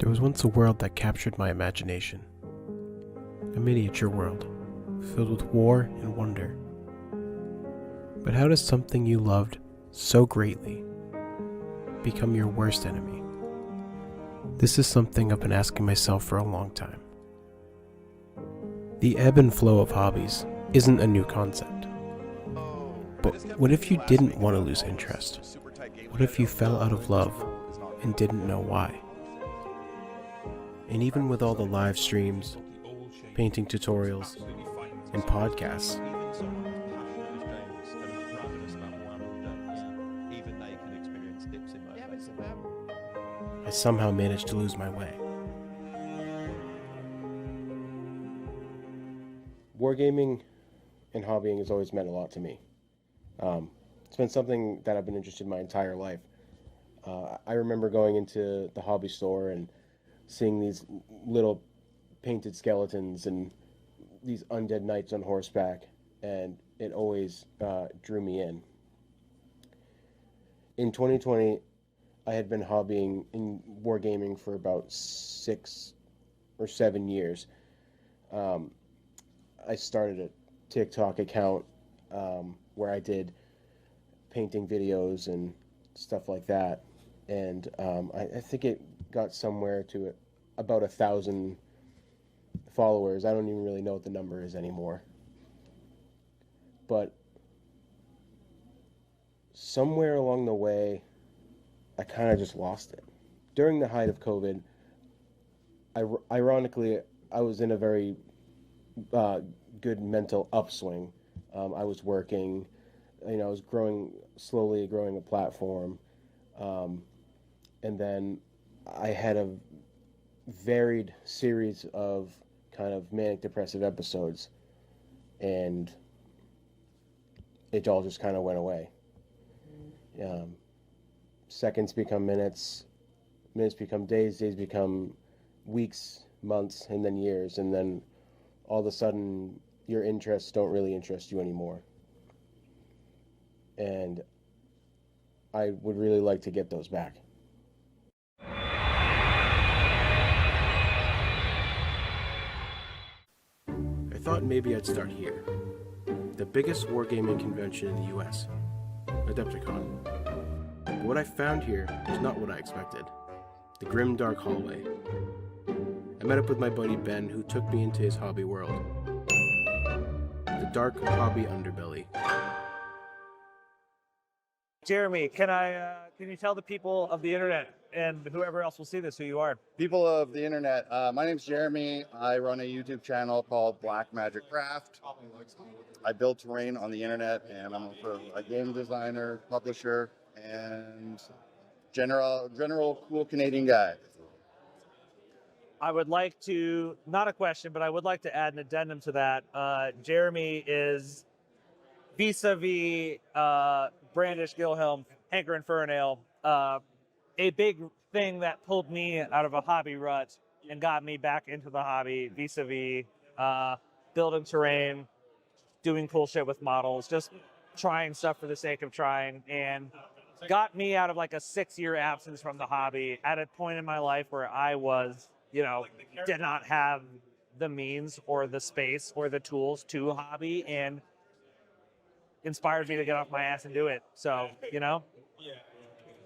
There was once a world that captured my imagination. A miniature world, filled with war and wonder. But how does something you loved so greatly become your worst enemy? This is something I've been asking myself for a long time. The ebb and flow of hobbies isn't a new concept. But what if you didn't want to lose interest? What if you fell out of love and didn't know why? And even with all the live streams, painting tutorials, and podcasts, I somehow managed to lose my way. Wargaming and hobbying has always meant a lot to me. It's been something that I've been interested in my entire life. I remember going into the hobby store and seeing these little painted skeletons and these undead knights on horseback, and it always drew me in. In 2020, I had been hobbying in wargaming for about 6 or 7 years. I started a TikTok account where I did painting videos and stuff like that, and I think it got somewhere to about 1,000 followers. I don't even really know what the number is anymore, but somewhere along the way I kind of just lost it. During the height of COVID, ironically, I was in a very good mental upswing. I was working, I was slowly growing a platform, and then I had a varied series of kind of manic depressive episodes, and it all just kind of went away. Seconds become minutes, minutes become days, days become weeks, months, and then years, and then all of a sudden your interests don't really interest you anymore. And I would really like to get those back. I thought maybe I'd start here. The biggest wargaming convention in the US, Adepticon. But what I found here was not what I expected. The grim dark hallway. I met up with my buddy Ben, who took me into his hobby world. The dark hobby underbelly. Jeremy, can you tell the people of the internet and whoever else will see this who you are? People of the internet, my name's Jeremy. I run a YouTube channel called Black Magic Craft. I build terrain on the internet, and I'm also a game designer, publisher, and general cool Canadian guy. I would like to, not a question, but I would like to add an addendum to that. Jeremy is vis-a-vis Brandish Gilhelm, Hanker and Fernale, a big thing that pulled me out of a hobby rut and got me back into the hobby vis-a-vis building terrain, doing cool shit with models, just trying stuff for the sake of trying, and got me out of like a 6-year absence from the hobby at a point in my life where I was, did not have the means or the space or the tools to hobby, and inspired me to get off my ass and do it. So,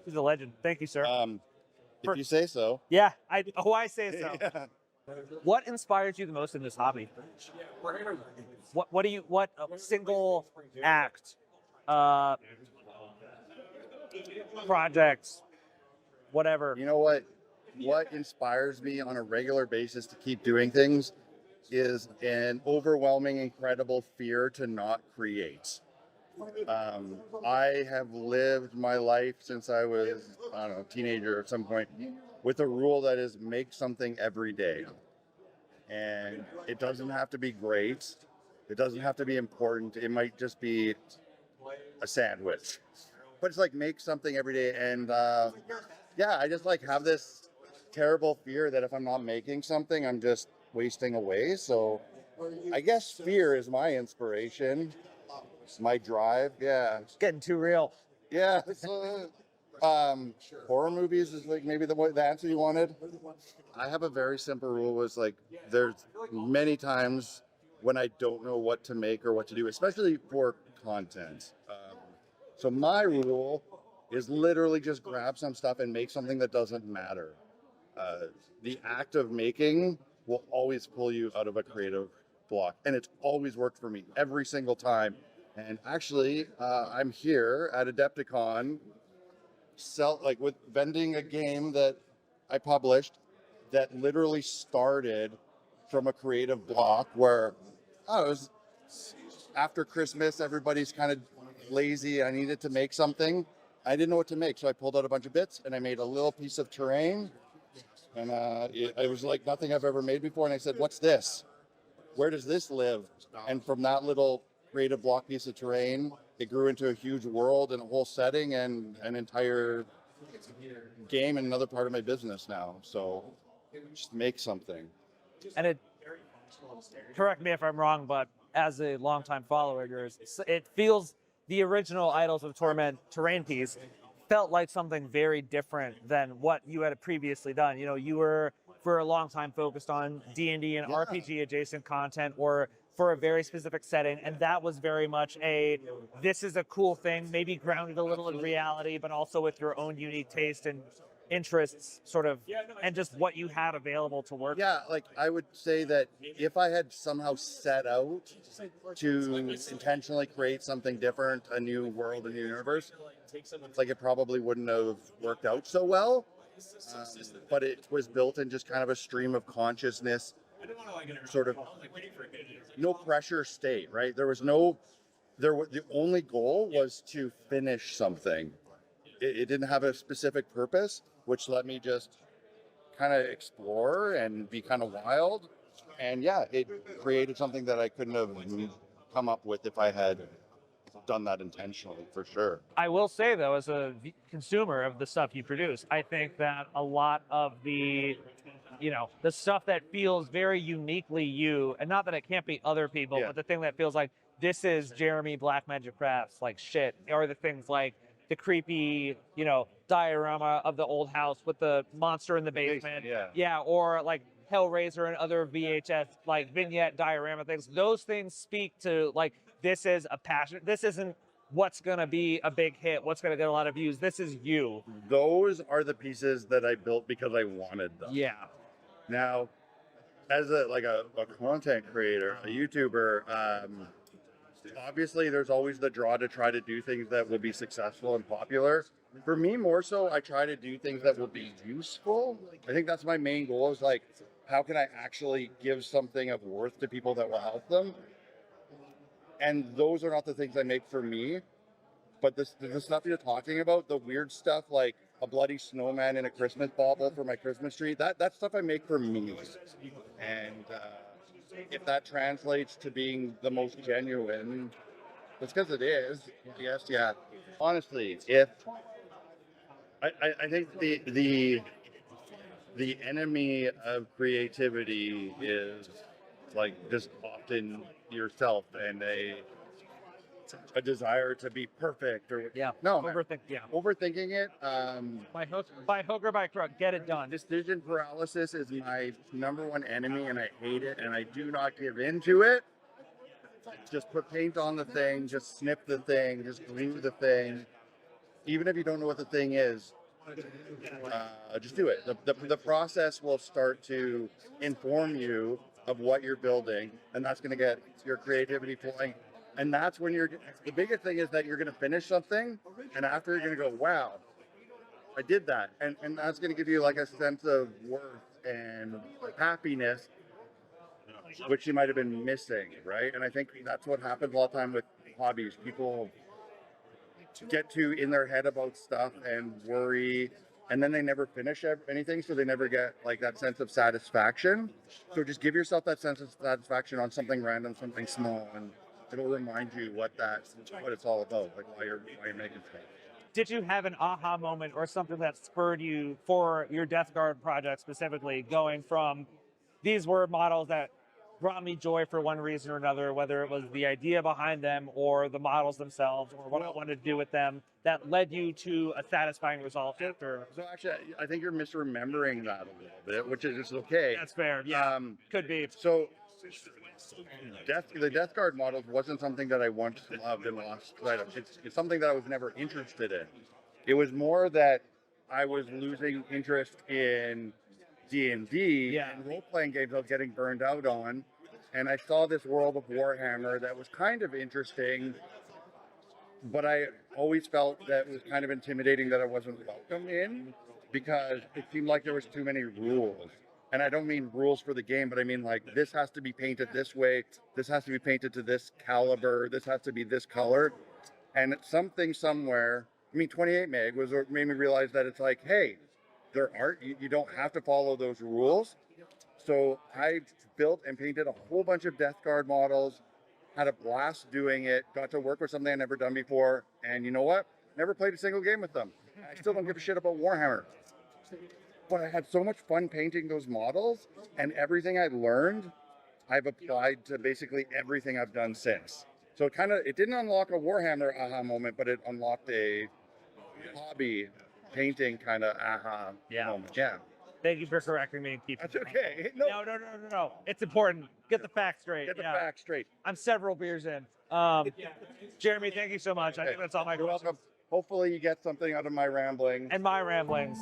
he's a legend. Thank you, sir. If you say so. Yeah, I say so. Yeah. What inspires you the most in this hobby? What single act, projects, whatever. You know what inspires me on a regular basis to keep doing things is an overwhelming, incredible fear to not create. I have lived my life since I was, a teenager at some point, with a rule that is make something every day. And it doesn't have to be great. It doesn't have to be important. It might just be a sandwich. But it's like make something every day. And I just have this terrible fear that if I'm not making something, I'm just wasting away. So I guess fear is my inspiration. My drive, yeah. It's getting too real. Yeah. Horror movies is like maybe the answer you wanted. I have a very simple rule. Was like there's many times when I don't know what to make or what to do, especially for content. So my rule is literally just grab some stuff and make something that doesn't matter. The act of making will always pull you out of a creative block, and it's always worked for me every single time. And actually, I'm here at Adepticon, with vending a game that I published that literally started from a creative block where it was after Christmas, everybody's kind of lazy. I needed to make something. I didn't know what to make, so I pulled out a bunch of bits and I made a little piece of terrain. And it was like nothing I've ever made before. And I said, "What's this? Where does this live?" And from that little creative block piece of terrain, it grew into a huge world and a whole setting and an entire game and another part of my business now. So just make something. And correct me if I'm wrong, but as a longtime follower of yours, it feels the original Idols of Torment terrain piece felt like something very different than what you had previously done. You know, you were for a long time focused on D&D and RPG adjacent content, or for a very specific setting, and that was very much this is a cool thing, maybe grounded a little in reality, but also with your own unique taste and interests, sort of, and just what you had available to work. Yeah, like I would say that if I had somehow set out to intentionally create something different, a new world, a new universe, like it probably wouldn't have worked out so well. But it was built in just kind of a stream of consciousness, sort of no pressure state, right? The only goal was to finish something. It didn't have a specific purpose, which let me just kind of explore and be kind of wild. And yeah, it created something that I couldn't have come up with if I had done that intentionally, for sure. I will say, though, as a consumer of the stuff you produce, I think that a lot of the stuff that feels very uniquely you, and not that it can't be other people, but the thing that feels like this is Jeremy Black Magic Crafts, like shit, or the things like the creepy, diorama of the old house with the monster in the basement. Or like Hellraiser and other VHS like vignette diorama things. Those things speak to like, this is a passion. This isn't what's gonna be a big hit, what's gonna get a lot of views. This is you. Those are the pieces that I built because I wanted them. Yeah. Now, as a content creator, a YouTuber, obviously there's always the draw to try to do things that will be successful and popular. For me, more so, I try to do things that will be useful. I think that's my main goal, is like, how can I actually give something of worth to people that will help them? And those are not the things I make for me, but the stuff you're talking about, the weird stuff like a bloody snowman in a Christmas bauble for my Christmas tree, that stuff I make for me. And if that translates to being the most genuine, it's because it is. Yes, yeah. Honestly, if I think the enemy of creativity is like just often yourself and a desire to be perfect, or overthinking it. By hook or by crook, get it done. Decision paralysis is my number one enemy, and I hate it, and I do not give in to it. Just put paint on the thing, just snip the thing, just glue the thing. Even if you don't know what the thing is, just do it. The process will start to inform you of what you're building, and that's going to get your creativity flowing. And that's when the biggest thing is that you're going to finish something, and after you're going to go, wow, I did that. And that's going to give you like a sense of worth and happiness, which you might have been missing, right? And I think that's what happens a lot of time with hobbies. People get too in their head about stuff and worry, and then they never finish anything, so they never get like that sense of satisfaction. So just give yourself that sense of satisfaction on something random, something small, and it'll remind you what it's all about, like why you're making stuff. Did you have an aha moment or something that spurred you for your Death Guard project specifically, going from these were models that brought me joy for one reason or another, whether it was the idea behind them or the models themselves or what I wanted to do with them that led you to a satisfying result? Or So actually, I think you're misremembering that a little bit, which is okay. that's fair. Yeah, could be. So the Death Guard models wasn't something that I once loved and lost sight of. It's something that I was never interested in. It was more that I was losing interest in D&D and role-playing games I was getting burned out on. And I saw this world of Warhammer that was kind of interesting, but I always felt that it was kind of intimidating that I wasn't welcome in because it seemed like there was too many rules. And I don't mean rules for the game, but I mean like this has to be painted this way, this has to be painted to this caliber, this has to be this color. And something somewhere, I mean 28 meg was what made me realize that it's like, hey, there aren't, you don't have to follow those rules. So I built and painted a whole bunch of Death Guard models, had a blast doing it, got to work with something I'd never done before, and you know what? Never played a single game with them. I still don't give a shit about Warhammer. But I had so much fun painting those models, and everything I learned, I've applied to basically everything I've done since. So it didn't unlock a Warhammer aha moment, but it unlocked a hobby painting kind of aha moment. Yeah. Thank you for correcting me and keeping. That's okay. No. It's important. Get the facts straight. Get the facts straight. I'm several beers in. Jeremy, thank you so much. I think that's all my You're questions. welcome. Hopefully you get something out of my rambling. And my ramblings.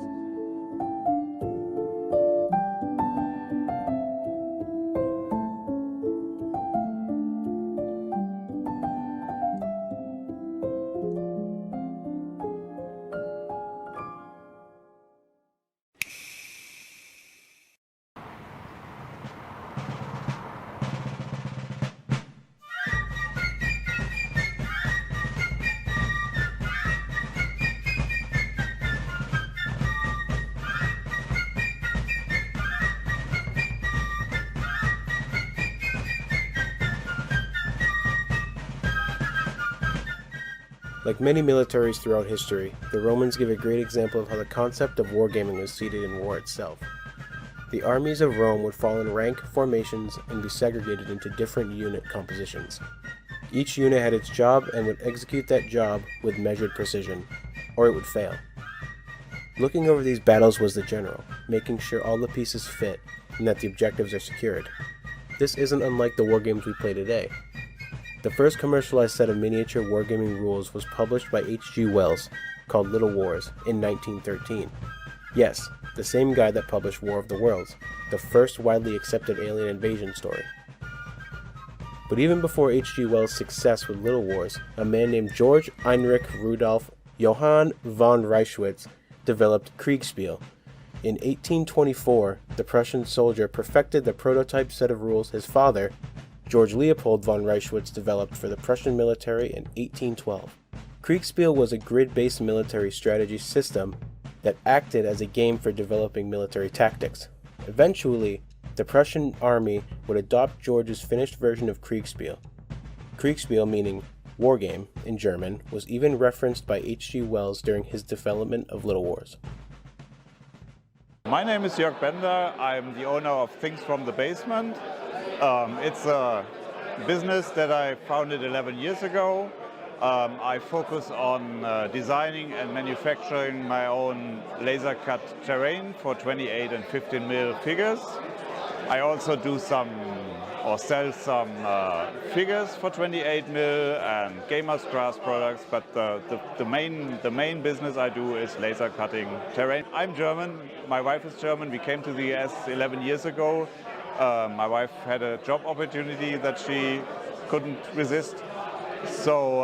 Like many militaries throughout history, the Romans give a great example of how the concept of wargaming was seated in war itself. The armies of Rome would fall in rank formations and be segregated into different unit compositions. Each unit had its job and would execute that job with measured precision, or it would fail. Looking over these battles was the general, making sure all the pieces fit and that the objectives are secured. This isn't unlike the wargames we play today. The first commercialized set of miniature wargaming rules was published by H.G. Wells, called Little Wars, in 1913. Yes, the same guy that published War of the Worlds, the first widely accepted alien invasion story. But even before H.G. Wells' success with Little Wars, a man named George Heinrich Rudolf Johann von Reichwitz developed Kriegspiel. In 1824, the Prussian soldier perfected the prototype set of rules his father, George Leopold von Reichwitz, developed for the Prussian military in 1812. Kriegspiel was a grid-based military strategy system that acted as a game for developing military tactics. Eventually, the Prussian army would adopt George's finished version of Kriegspiel. Kriegspiel, meaning wargame in German, was even referenced by H.G. Wells during his development of Little Wars. My name is Jörg Bender. I'm the owner of Things from the Basement. It's a business that I founded 11 years ago. I focus on designing and manufacturing my own laser cut terrain for 28 and 15 mil figures. I also do sell some figures for 28 mil and gamers grass products, but the main business I do is laser cutting terrain. I'm German, my wife is German. We came to the US 11 years ago. My wife had a job opportunity that she couldn't resist. So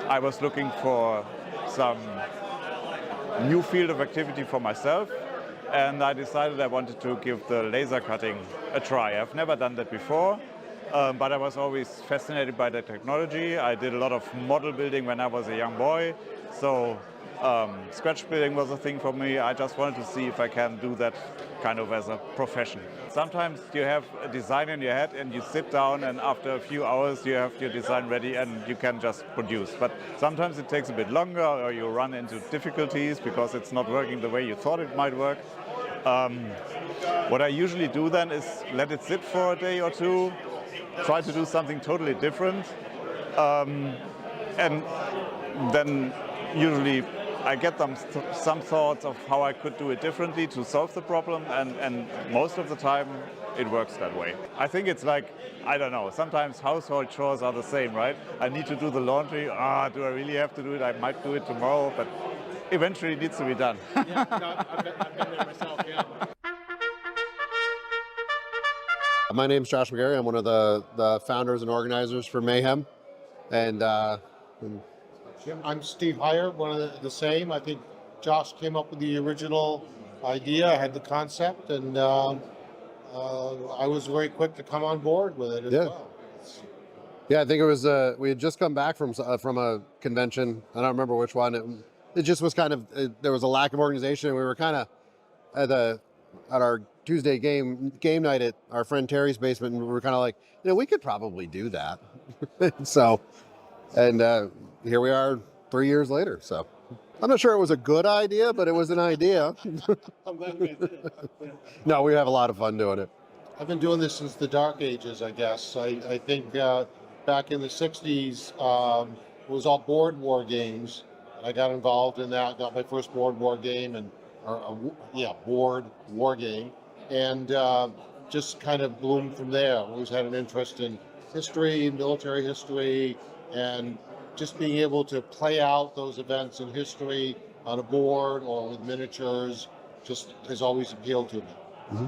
I was looking for some new field of activity for myself, and I decided I wanted to give the laser cutting a try. I've never done that before, but I was always fascinated by the technology. I did a lot of model building when I was a young boy, so scratch building was a thing for me. I just wanted to see if I can do that kind of as a profession. Sometimes you have a design in your head and you sit down and after a few hours you have your design ready and you can just produce. But sometimes it takes a bit longer or you run into difficulties because it's not working the way you thought it might work. What I usually do then is let it sit for a day or two, try to do something totally different. And then usually I get some thoughts of how I could do it differently to solve the problem, and most of the time it works that way. I think it's like, I don't know, sometimes household chores are the same, right? I need to do the laundry. Do I really have to do it? I might do it tomorrow, but eventually it needs to be done. Yeah, no, I've been there myself, yeah. My name's Josh McGarry. I'm one of the founders and organizers for Mayhem. And I'm Steve Heyer, one of the same. I think Josh came up with the original idea. I had the concept, and I was very quick to come on board with it as well. yeah, I think it was, we had just come back from a convention. I don't remember which one. It just was kind of, there was a lack of organization. We were kind of at our Tuesday game night at our friend Terry's basement, and we were kind of like, we could probably do that. So, and here we are 3 years later. So I'm not sure it was a good idea, but it was an idea. I'm glad we did it. No, we have a lot of fun doing it. I've been doing this since the dark ages, I guess. I think back in the 60s, it was all board war games. I got involved in that, got my first board war game, and board war game, and just kind of bloomed from there. Always had an interest in history, military history, and just being able to play out those events in history on a board or with miniatures just has always appealed to me. Mm-hmm.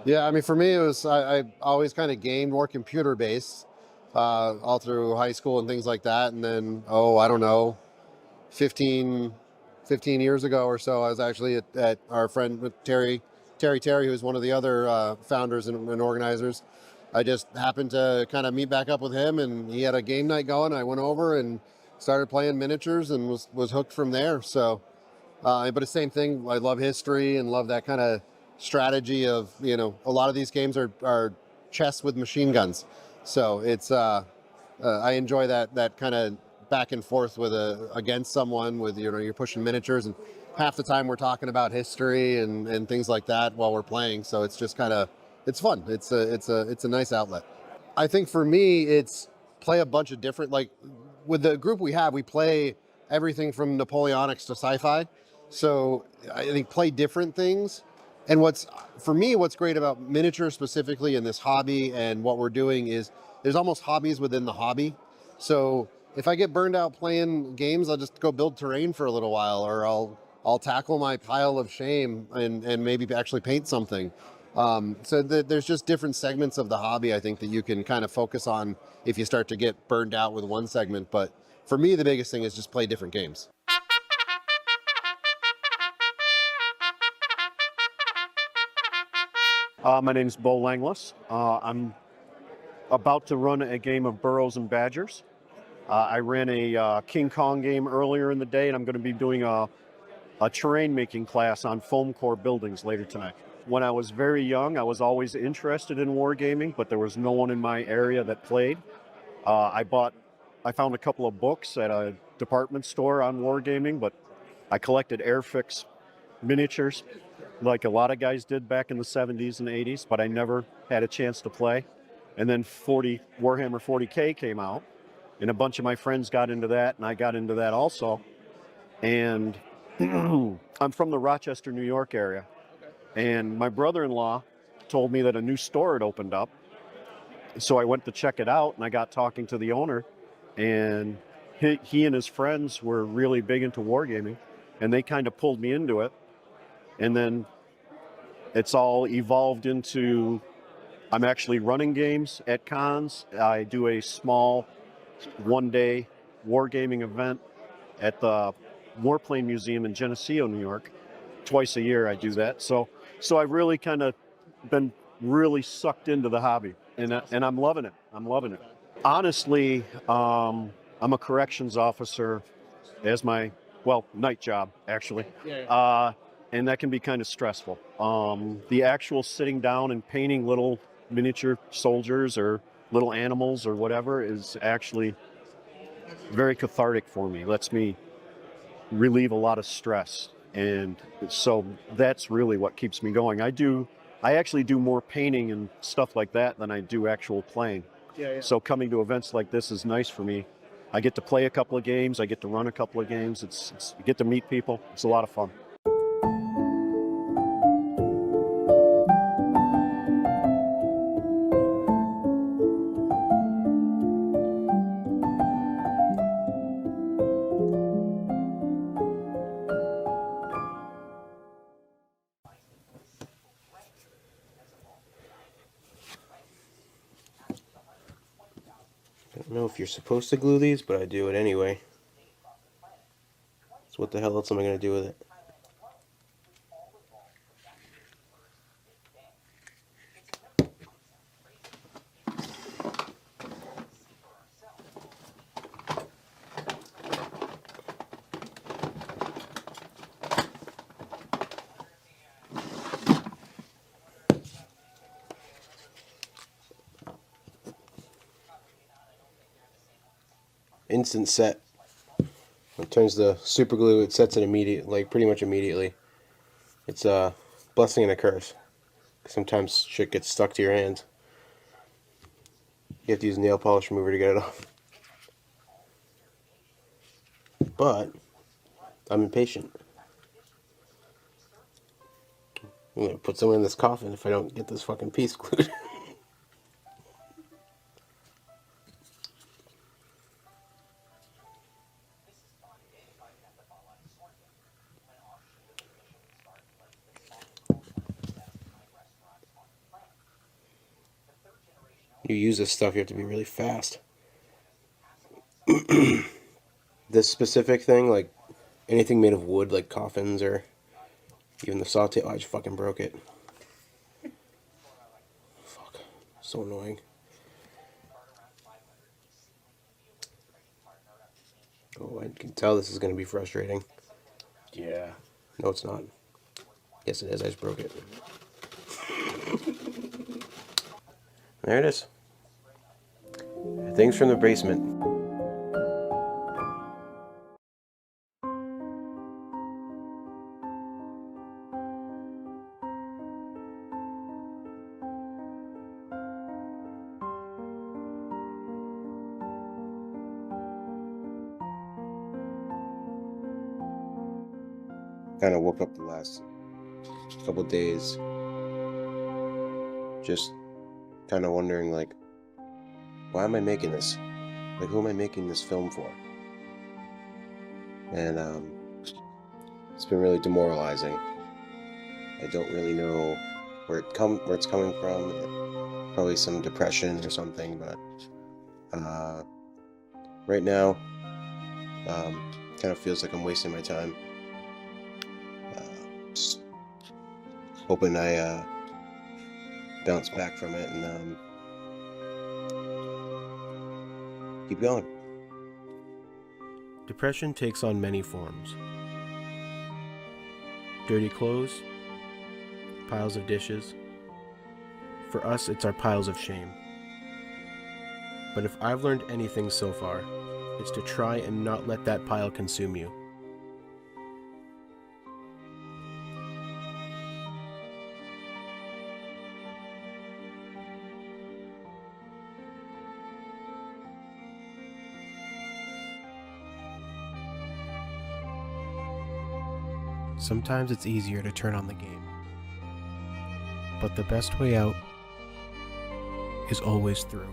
Yeah, I mean, for me, it was, I always kind of gamed more computer-based all through high school and things like that. And then, I don't know, 15 years ago or so, I was actually at our friend with Terry, who's one of the other founders and organizers. I just happened to kind of meet back up with him, and he had a game night going. I went over and started playing miniatures and was hooked from there. So, but the same thing, I love history and love that kind of strategy of, a lot of these games are chess with machine guns. So it's, I enjoy that kind of back and forth with against someone with, you're pushing miniatures, and half the time we're talking about history and things like that while we're playing. So it's just kind of, it's fun. It's a nice outlet. I think for me, it's play a bunch of different, like with the group we have, we play everything from Napoleonics to sci-fi. So I think play different things. And what's great about miniature specifically in this hobby and what we're doing is there's almost hobbies within the hobby. So if I get burned out playing games, I'll just go build terrain for a little while, or I'll tackle my pile of shame and maybe actually paint something. So there's just different segments of the hobby, I think, that you can kind of focus on if you start to get burned out with one segment. But for me, the biggest thing is just play different games. My name's Bo Langless. I'm about to run a game of Burrows and Badgers. I ran a King Kong game earlier in the day, and I'm going to be doing a terrain making class on foam core buildings later tonight. When I was very young, I was always interested in wargaming, but there was no one in my area that played. I found a couple of books at a department store on wargaming, but I collected Airfix miniatures like a lot of guys did back in the 70s and 80s, but I never had a chance to play. And then Warhammer 40K came out, and a bunch of my friends got into that, and I got into that also. And I'm from the Rochester, New York area. And my brother-in-law told me that a new store had opened up. So I went to check it out, and I got talking to the owner, and he and his friends were really big into wargaming, and they kind of pulled me into it. And then it's all evolved into, I'm actually running games at cons. I do a small one-day wargaming event at the Warplane Museum in Geneseo, New York. Twice a year I do that. So I've really kind of been really sucked into the hobby, and I'm loving it. Honestly, I'm a corrections officer as my, night job, actually. And that can be kind of stressful. The actual sitting down and painting little miniature soldiers or little animals or whatever is actually very cathartic for me. Lets me relieve a lot of stress. And so that's really what keeps me going. I I actually do more painting and stuff like that than I do actual playing. Yeah. So coming to events like this is nice for me. I get to play a couple of games. I get to run a couple of games. You get to meet people. It's a lot of fun. I don't know if you're supposed to glue these, but I do it anyway. So what the hell else am I going to do with it? Instant set. It turns the super glue, it sets it immediate, like pretty much immediately. It's a blessing and a curse. Sometimes shit gets stuck to your hands. You have to use nail polish remover to get it off. But I'm impatient. I'm gonna put someone in this coffin if I don't get this fucking piece glued. You use this stuff, you have to be really fast. This specific thing, like anything made of wood, like coffins or even the saute, oh, I just fucking broke it. Fuck. So annoying. Oh, I can tell this is going to be frustrating. Yeah. No, it's not. Yes, it is. I just broke it. There it is. Things from the basement. Kind of woke up the last couple days just kind of wondering, like, why am I making this? Like, who am I making this film for? And it's been really demoralizing. I don't really know where it's coming from. Probably some depression or something, but right now, kind of feels like I'm wasting my time. Just hoping I bounce back from it and keep going. Depression takes on many forms. Dirty clothes, piles of dishes. For us, it's our piles of shame. But if I've learned anything so far, it's to try and not let that pile consume you. Sometimes it's easier to turn on the game. But the best way out is always through.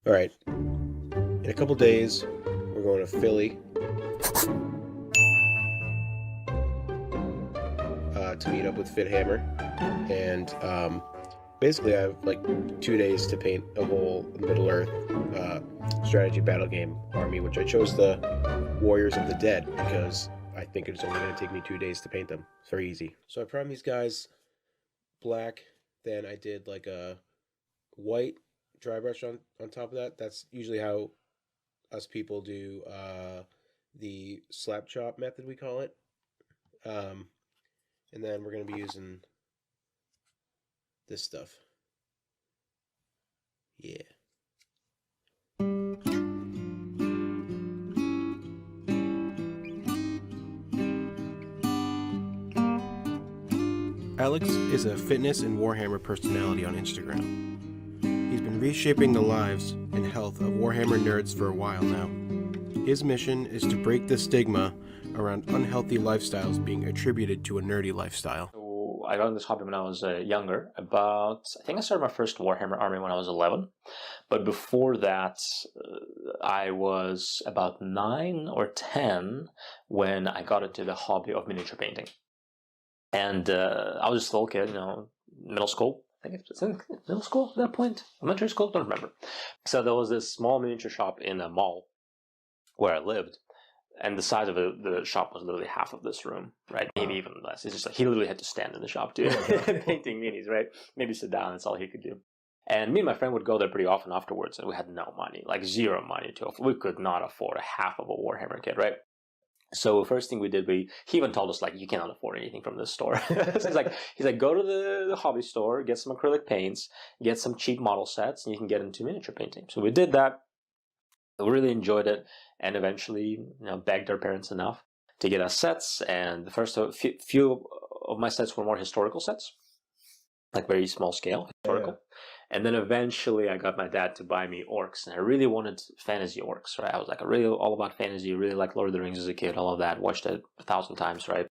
All right. In a couple days, we're going to Philly to meet up with FitHammer, and basically I have like 2 days to paint a whole Middle Earth strategy battle game army, which I chose the Warriors of the Dead because I think it's only going to take me 2 days to paint them. It's very easy. So I primed these guys black, then I did like a white dry brush on top of that. That's usually how us people do the slap chop method, we call it. And then we're going to be using this stuff. Yeah. Alex is a fitness and Warhammer personality on Instagram. He's been reshaping the lives and health of Warhammer nerds for a while now. His mission is to break the stigma around unhealthy lifestyles being attributed to a nerdy lifestyle. So I got into this hobby when I was younger. I think I started my first Warhammer army when I was 11. But before that, I was about 9 or 10 when I got into the hobby of miniature painting. And I was just a little kid, middle school. I think it's in middle school at that point. Elementary school, don't remember. So there was this small miniature shop in a mall where I lived. And the size of the shop was literally half of this room, right? Maybe even less. It's just like he literally had to stand in the shop too, painting minis, right? Maybe sit down, that's all he could do. And me and my friend would go there pretty often afterwards, and we had no money, like zero money we could not afford a half of a Warhammer kit, right? So the first thing we did, he even told us, like, you cannot afford anything from this store. So he's like, go to the hobby store, get some acrylic paints, get some cheap model sets, and you can get into miniature painting. So we did that. We really enjoyed it, and eventually, begged our parents enough to get us sets. And the first few of my sets were more historical sets, like very small scale historical. Yeah. And then eventually I got my dad to buy me orcs, and I really wanted fantasy orcs, right? I was like really all about fantasy, really liked Lord of the Rings as a kid, all of that, watched it 1,000 times, right?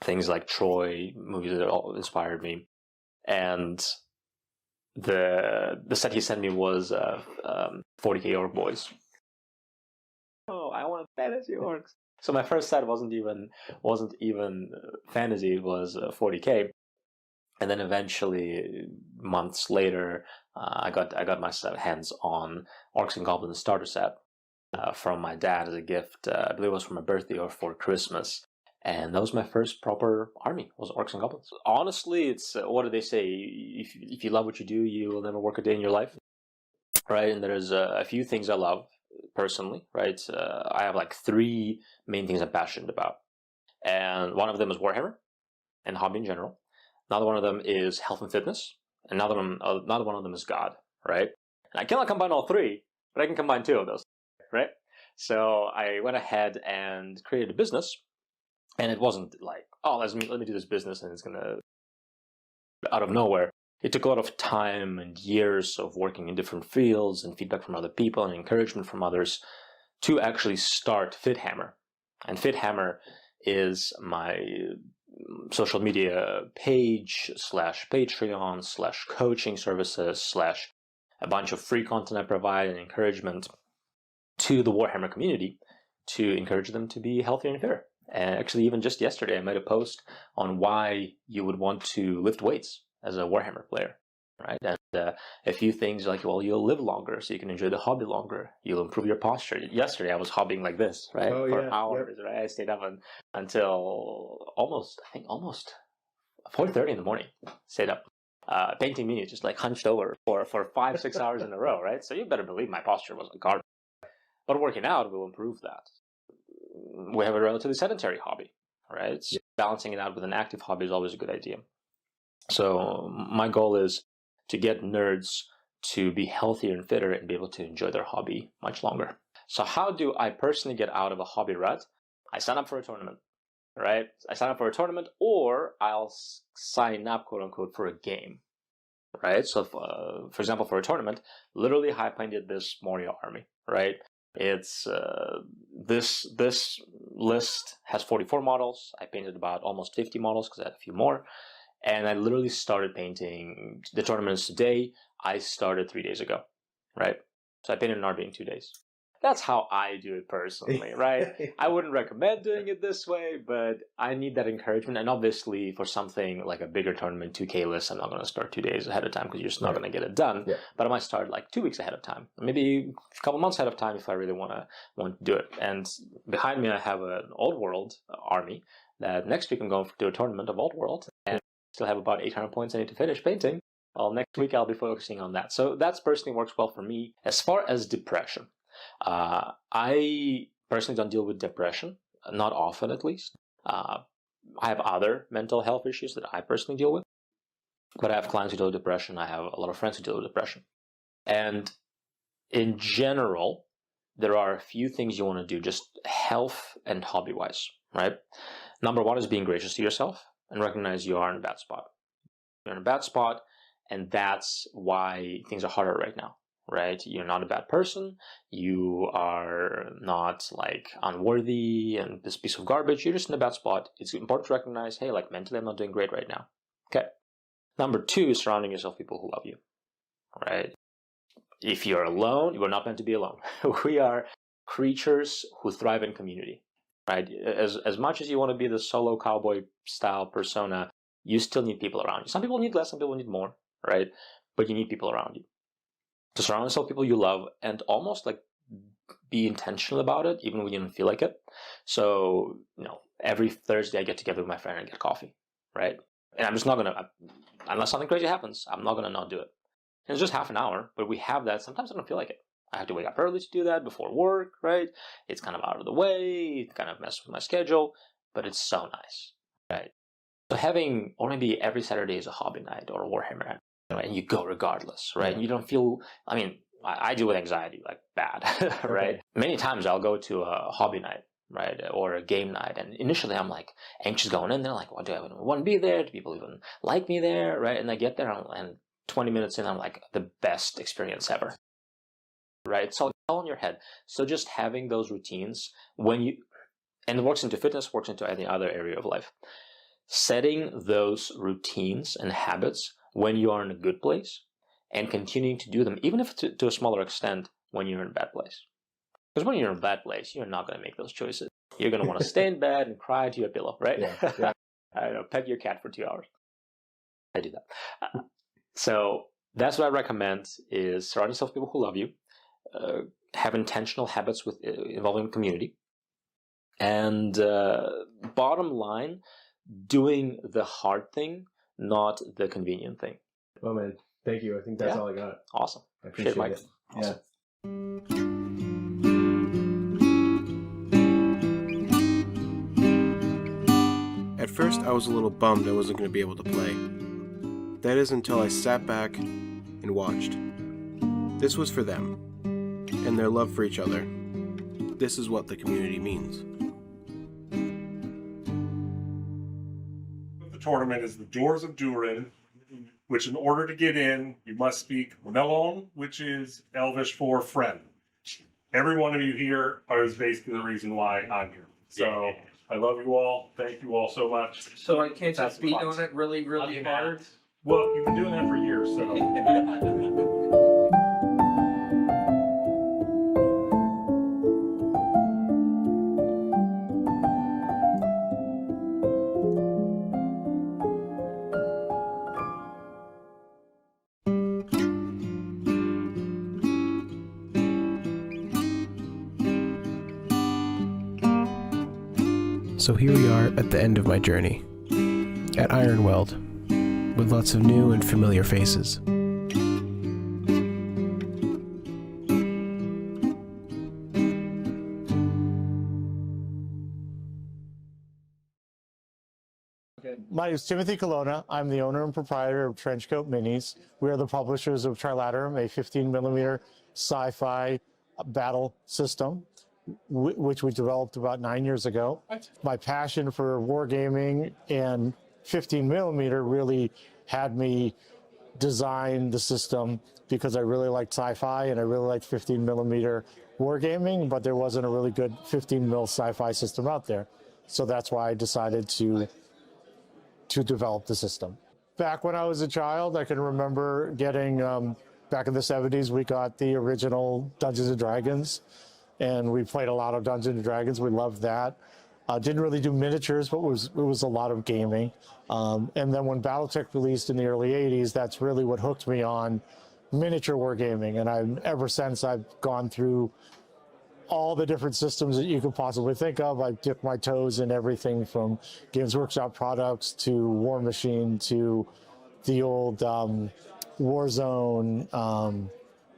Things like Troy, movies that all inspired me. And the set he sent me was 40k Orc Boys. Oh, I want fantasy orcs. So my first set wasn't even fantasy, it was 40k. And then eventually, months later, I got my hands on Orcs and Goblins starter set from my dad as a gift. I believe it was for my birthday or for Christmas. And that was my first proper army, was Orcs and Goblins. Honestly, it's, what do they say? If you love what you do, you will never work a day in your life, right? And there's a few things I love personally, right? I have like 3 main things I'm passionate about. And one of them is Warhammer and hobby in general. Another one of them is health and fitness. Another one of them is God, right? And I cannot combine all 3, but I can combine 2 of those, right? So I went ahead and created a business, and it wasn't like, oh, let me do this business and it's gonna out of nowhere. It took a lot of time and years of working in different fields and feedback from other people and encouragement from others to actually start FitHammer. And FitHammer is my social media page / Patreon / coaching services / a bunch of free content I provide and encouragement to the Warhammer community to encourage them to be healthier and fitter. And actually, even just yesterday, I made a post on why you would want to lift weights as a Warhammer player, right? And a few things like, well, you'll live longer, so you can enjoy the hobby longer. You'll improve your posture. Yesterday, I was hobbying like this, right? For hours, right? I stayed up until almost 4:30 in the morning. Stayed up, painting minis, just like hunched over for 5-6 hours in a row, right? So you better believe my posture was garbage. But working out will improve that. We have a relatively sedentary hobby, right? So balancing it out with an active hobby is always a good idea. So my goal is to get nerds to be healthier and fitter and be able to enjoy their hobby much longer. So how do I personally get out of a hobby rut? I sign up for a tournament, right? I sign up for a tournament, or I'll sign up, quote unquote, for a game, right? So for example, for a tournament, literally high painted this Moria army, right? It's this list has 44 models. I painted about almost 50 models because I had a few more. And I literally started painting the tournaments today. I started 3 days ago, right? So I painted an RV in 2 days. That's how I do it personally, right? I wouldn't recommend doing it this way, but I need that encouragement. And obviously, for something like a bigger tournament, 2K list, I'm not going to start 2 days ahead of time because you're just not going to get it done. Yeah. But I might start like 2 weeks ahead of time, maybe a couple months ahead of time if I really want to do it. And behind me, I have an Old World army that next week I'm going to do a tournament of Old World, and still have about 800 points I need to finish painting. Well, next week I'll be focusing on that. So that's personally works well for me. As far as depression, I personally don't deal with depression, not often at least. I have other mental health issues that I personally deal with, but I have clients who deal with depression. I have a lot of friends who deal with depression. And in general, there are a few things you want to do, just health and hobby-wise, right? Number one is being gracious to yourself and recognize you are in a bad spot. You're in a bad spot, and that's why things are harder right now, right? You're not a bad person. You are not like unworthy and this piece of garbage. You're just in a bad spot. It's important to recognize, hey, like mentally, I'm not doing great right now. Okay. Number two is surrounding yourself with people who love you, right? If you're alone, you are not meant to be alone. We are creatures who thrive in community, right? As much as you want to be the solo cowboy style persona, you still need people around you. Some people need less, some people need more, right? But you need people around you. To surround yourself with people you love and almost like be intentional about it, even when you don't feel like it. So, every Thursday I get together with my friend and get coffee, right? And I'm just not going to, unless something crazy happens, I'm not going to not do it. And it's just half an hour, but we have that. Sometimes I don't feel like it. I have to wake up early to do that before work, right? It's kind of out of the way. It kind of messes with my schedule, but it's so nice, right? So having, or maybe every Saturday is a hobby night or a Warhammer night, and you go regardless, right? And you don't feel, I deal with anxiety like bad, right? Many times I'll go to a hobby night, right? Or a game night. And initially I'm like anxious going in there, like, well, do I want to be there? Do people even like me there, right? And I get there and 20 minutes in, I'm like, the best experience ever, right? So it's all in your head. So just having those routines and it works into fitness, works into any other area of life. Setting those routines and habits when you are in a good place and continuing to do them, even if to a smaller extent when you're in a bad place. Because when you're in a bad place, you're not going to make those choices. You're going to want to stay in bed and cry to your pillow, right? Yeah. I don't know, pet your cat for 2 hours. I do that. So that's what I recommend is surround yourself with people who love you, have intentional habits involving community, and bottom line, doing the hard thing, not the convenient thing. Well, man, thank you. I think that's all I got. Awesome. I appreciate it, Mike. Awesome. At first, I was a little bummed I wasn't going to be able to play. That is until I sat back and watched. This was for them, and their love for each other. This is what the community means. The tournament is the Doors of Durin, which in order to get in, you must speak Melon, which is Elvish for friend. Every one of you here is basically the reason why I'm here. So I love you all. Thank you all so much. So I can't just beat on it really, really hard? Well, you've been doing that for years, so. So here we are at the end of my journey, at Ironweld, with lots of new and familiar faces. My name is Timothy Colonna. I'm the owner and proprietor of Trenchcoat Minis. We are the publishers of Trilaterum, a 15mm sci-fi battle system, which we developed about 9 years ago. My passion for wargaming and 15mm really had me design the system because I really liked sci-fi and I really liked 15mm wargaming, but there wasn't a really good 15mm sci-fi system out there. So that's why I decided to develop the system. Back when I was a child, I can remember getting, back in the 70s, we got the original Dungeons and Dragons, and we played a lot of Dungeons and Dragons. We loved that. Didn't really do miniatures, but it was a lot of gaming. And then when Battletech released in the early 80s, that's really what hooked me on miniature wargaming. And ever since I've gone through all the different systems that you could possibly think of. I've dipped my toes in everything from Games Workshop products to War Machine to the old Warzone.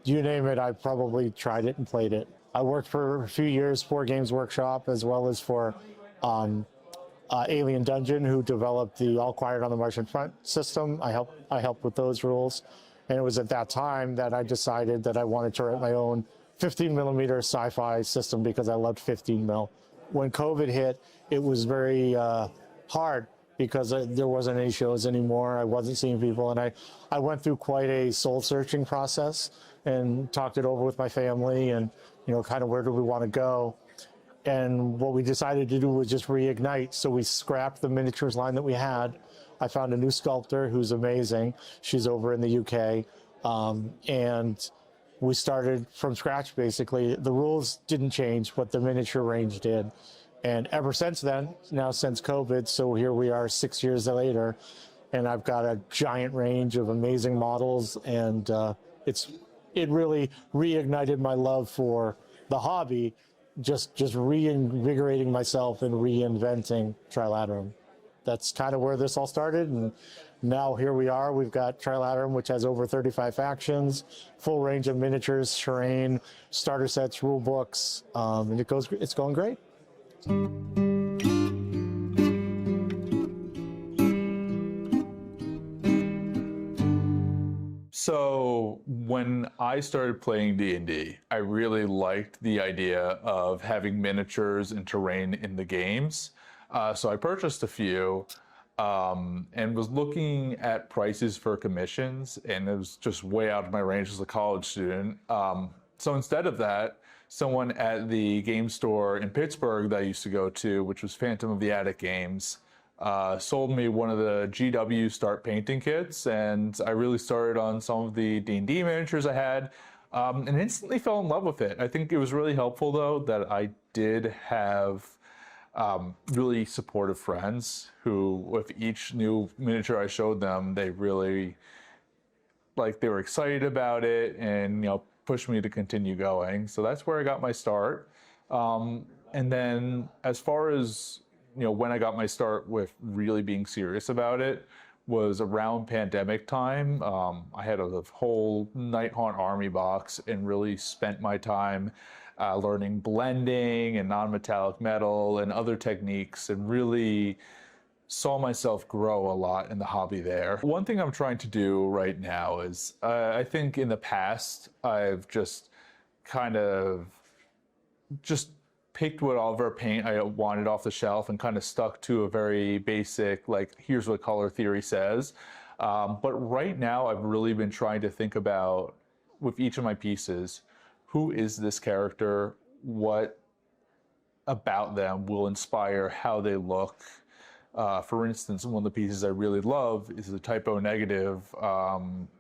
You name it, I've probably tried it and played it. I worked for a few years for Games Workshop as well as for Alien Dungeon, who developed the All Quiet on the Martian Front system. I helped with those rules. And it was at that time that I decided that I wanted to write my own 15 millimeter sci-fi system because I loved 15 mil. When COVID hit, it was very hard because there wasn't any shows anymore. I wasn't seeing people, and I went through quite a soul-searching process and talked it over with my family and, kind of where do we want to go. And what we decided to do was just reignite. So we scrapped the miniatures line that we had. I found a new sculptor who's amazing. She's over in the UK. And we started from scratch, basically. The rules didn't change, but the miniature range did. And ever since then, now since COVID, so here we are 6 years later, and I've got a giant range of amazing models, and it really reignited my love for the hobby, just reinvigorating myself and reinventing Trilaterum. That's kind of where this all started, and now here we are. We've got Trilaterum, which has over 35 factions, full range of miniatures, terrain, starter sets, rule books, and it's going great. So when I started playing D&D, I really liked the idea of having miniatures and terrain in the games. So I purchased a few and was looking at prices for commissions, and it was just way out of my range as a college student. So instead of that, someone at the game store in Pittsburgh that I used to go to, which was Phantom of the Attic Games, sold me one of the GW Start Painting kits, and I really started on some of the D&D miniatures I had, and instantly fell in love with it. I think it was really helpful, though, that I did have really supportive friends who, with each new miniature I showed them, they really, they were excited about it and, pushed me to continue going. So that's where I got my start. And then as far as, when I got my start with really being serious about it was around pandemic time. I had a whole Nighthaunt Army box and really spent my time learning blending and non-metallic metal and other techniques, and really saw myself grow a lot in the hobby there. One thing I'm trying to do right now is, I think in the past, I've just kind of picked whatever paint I wanted off the shelf and kind of stuck to a very basic, here's what color theory says. But right now, I've really been trying to think about, with each of my pieces, who is this character? What about them will inspire how they look? For instance, one of the pieces I really love is the typo negative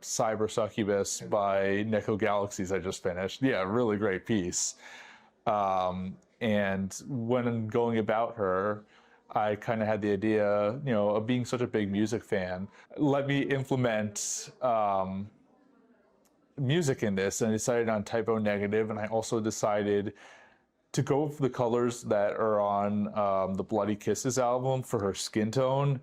Cyber Succubus by Neko Galaxies I just finished. Yeah, really great piece. And when I'm going about her, I kind of had the idea, of being such a big music fan. Let me implement music in this, and I decided on typo negative, and I also decided to go for the colors that are on the Bloody Kisses album for her skin tone.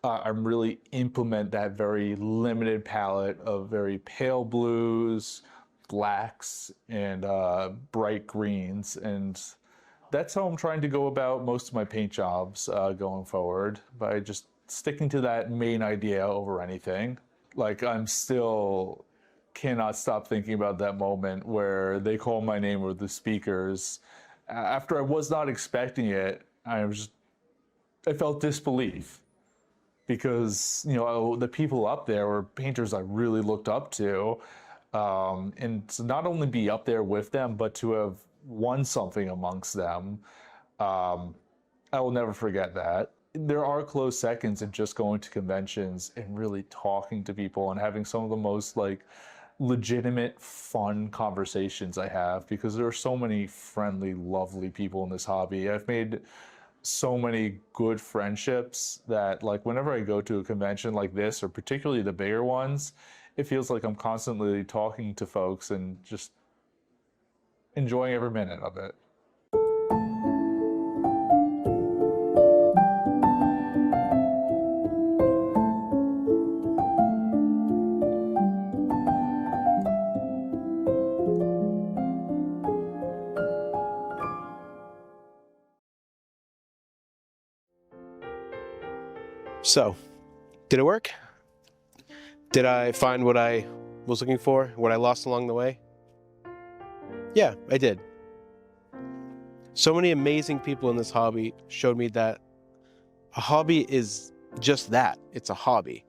I'm really implement that very limited palette of very pale blues, blacks, and bright greens, and that's how I'm trying to go about most of my paint jobs going forward, by just sticking to that main idea over anything. I'm still cannot stop thinking about that moment where they call my name over the speakers. After I was not expecting it, I felt disbelief, because the people up there were painters I really looked up to, and to not only be up there with them, but to have won something amongst them, I will never forget that. There are close seconds in just going to conventions and really talking to people and having some of the most legitimate, fun conversations I have, because there are so many friendly, lovely people in this hobby. I've made so many good friendships that, whenever I go to a convention like this, or particularly the bigger ones, it feels like I'm constantly talking to folks and just enjoying every minute of it. So, did it work? Did I find what I was looking for, what I lost along the way? Yeah, I did. So many amazing people in this hobby showed me that a hobby is just that. It's a hobby.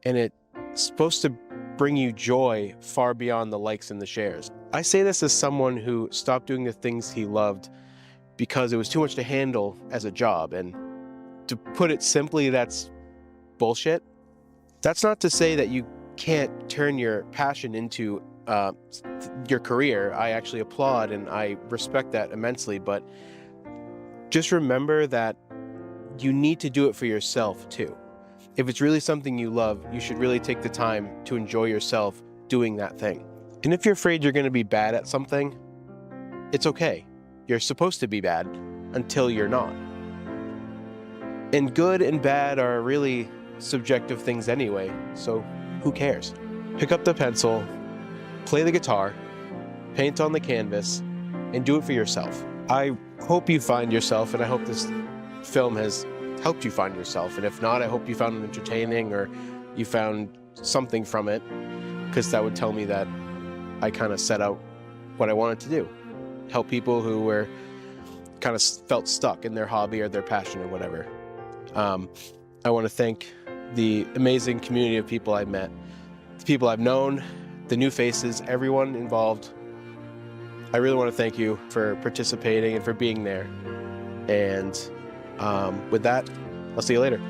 And it's supposed to bring you joy far beyond the likes and the shares. I say this as someone who stopped doing the things he loved because it was too much to handle as a job. And to put it simply, that's bullshit. That's not to say that you can't turn your passion into your career. I actually applaud and I respect that immensely, but just remember that you need to do it for yourself too. If it's really something you love, you should really take the time to enjoy yourself doing that thing. And if you're afraid you're going to be bad at something, it's okay. You're supposed to be bad until you're not. And good and bad are really subjective things anyway, so who cares? Pick up the pencil, play the guitar, paint on the canvas, and do it for yourself. I hope you find yourself, and I hope this film has helped you find yourself. And if not, I hope you found it entertaining or you found something from it, because that would tell me that I kind of set out what I wanted to do. Help people who were kind of felt stuck in their hobby or their passion or whatever. I want to thank the amazing community of people I've met, the people I've known, the new faces, everyone involved. I really want to thank you for participating and for being there. And with that, I'll see you later.